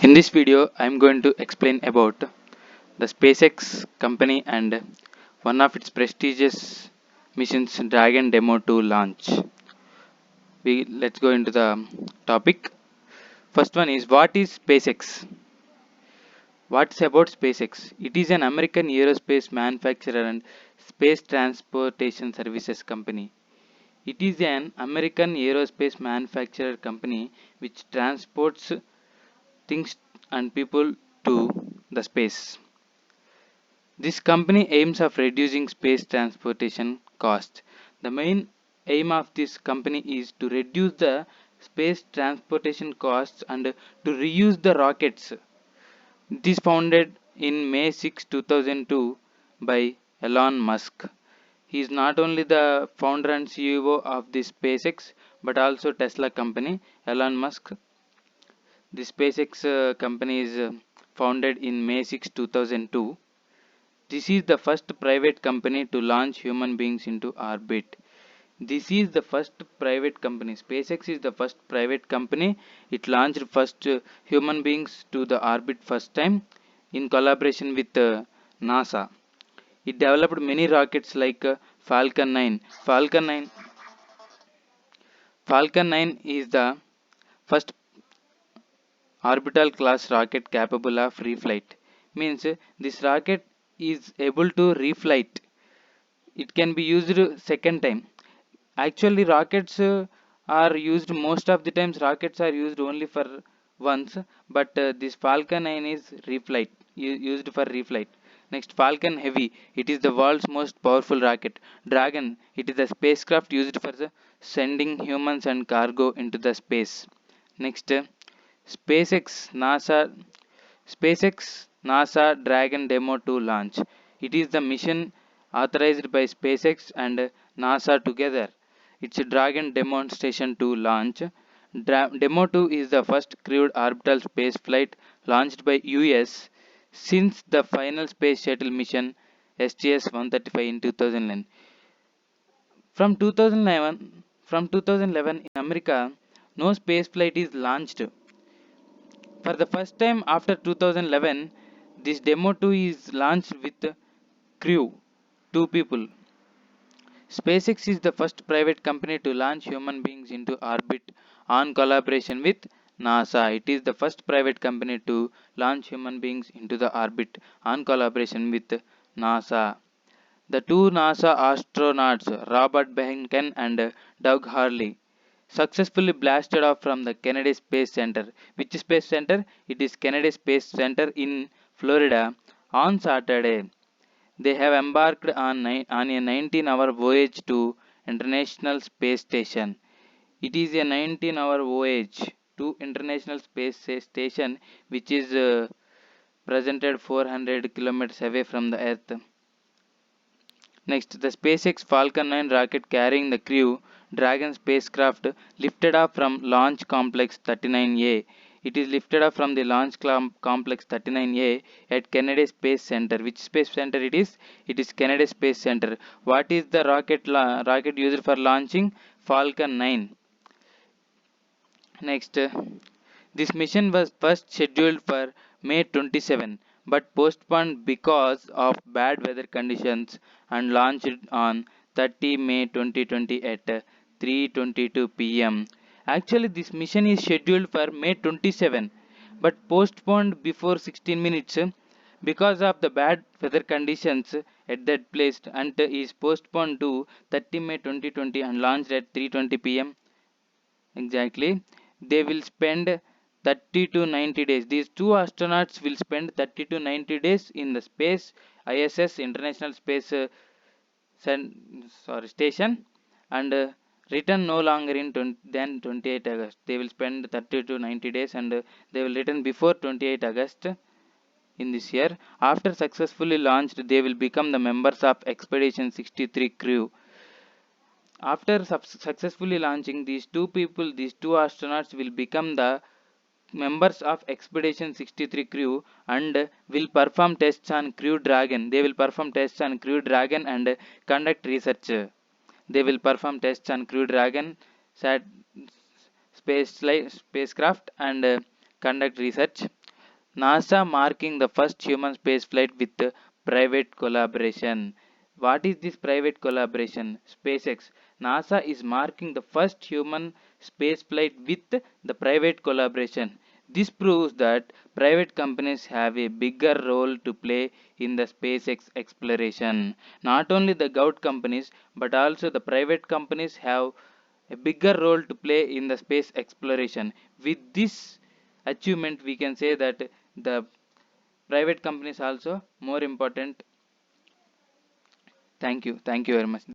In this video, I am going to explain about the SpaceX company and one of its prestigious missions, Dragon Demo 2 launch. Let's go into the topic. First one is, what is SpaceX? What's about SpaceX? It is an American aerospace manufacturer and space transportation services company. It is an American aerospace manufacturer company which transports things and people to the space. This company aims of reducing space transportation costs. The main aim of this company is to reduce the space transportation costs and to reuse the rockets. It is founded in May 6, 2002 by Elon Musk. He is not only the founder and CEO of the SpaceX but also Tesla company. Elon Musk. The SpaceX company is founded in May 6, 2002. This is the first private company to launch human beings into orbit. This is the first private company. SpaceX is the first private company. It launched first human beings to the orbit first time in collaboration with NASA. It developed many rockets like Falcon 9. Falcon 9 is the first orbital class rocket capable of reflight. Means this rocket is able to reflight. It can be used second time. Actually, rockets are used most of the times. Rockets are used only for once, but this Falcon 9 is reflight, used for reflight. Next, Falcon Heavy. It is the world's most powerful rocket. Dragon. It is a spacecraft used for the sending humans and cargo into the space. Next, SpaceX NASA Dragon Demo 2 launch. It is the mission authorized by SpaceX and NASA together. It's a Dragon demonstration to launch. Demo 2 is the first crewed orbital space flight launched by US since the final space shuttle mission STS-135 in 2009. From 2011 in America, no space flight is launched. For the first time after 2011, this Demo 2 is launched with crew, 2 people. SpaceX is the first private company to launch human beings into orbit on collaboration with NASA. It is the first private company to launch human beings into the orbit on collaboration with NASA. The two NASA astronauts, Robert Behnken and Doug Hurley, successfully blasted off from the Kennedy Space Center. Which space center? It is Kennedy Space Center in Florida on Saturday. They have embarked on a 19-hour voyage to International Space Station. It is a 19-hour voyage to International Space Station, which is presented 400 kilometers away from the Earth. Next, the SpaceX Falcon 9 rocket carrying the crew Dragon spacecraft lifted off from Launch Complex 39A. It is lifted off from the Launch Complex 39A at Kennedy Space Center. Which space center it is? It is Kennedy Space Center. What is the rocket used for launching? Falcon 9. Next, this mission was first scheduled for May 27 but postponed because of bad weather conditions and launched on 30 May 2020 at 3:22 p.m. Actually, this mission is scheduled for May 27 but postponed before 16 minutes because of the bad weather conditions at that place, and is postponed to 30 May 2020 and launched at 3:20 p.m. Exactly. They will spend 30 to 90 days. These two astronauts will spend 30 to 90 days in the space ISS International Space Station and return no longer in than 28 August. They will spend 30 to 90 days and they will return before 28 August in this year. After successfully launched, they will become the members of Expedition 63 crew. After successfully launching, these two astronauts will become the members of Expedition 63 crew and will perform tests on Crew Dragon. They will perform tests on Crew Dragon and conduct research. They will perform tests on Crew Dragon spacecraft and conduct research. NASA marking the first human spaceflight with private collaboration. What is this private collaboration? SpaceX. NASA is marking the first human spaceflight with the private collaboration. This proves that private companies have a bigger role to play in the space exploration. Not only the government companies, but also the private companies have a bigger role to play in the space exploration. With this achievement, we can say that the private companies also more important. Thank you very much.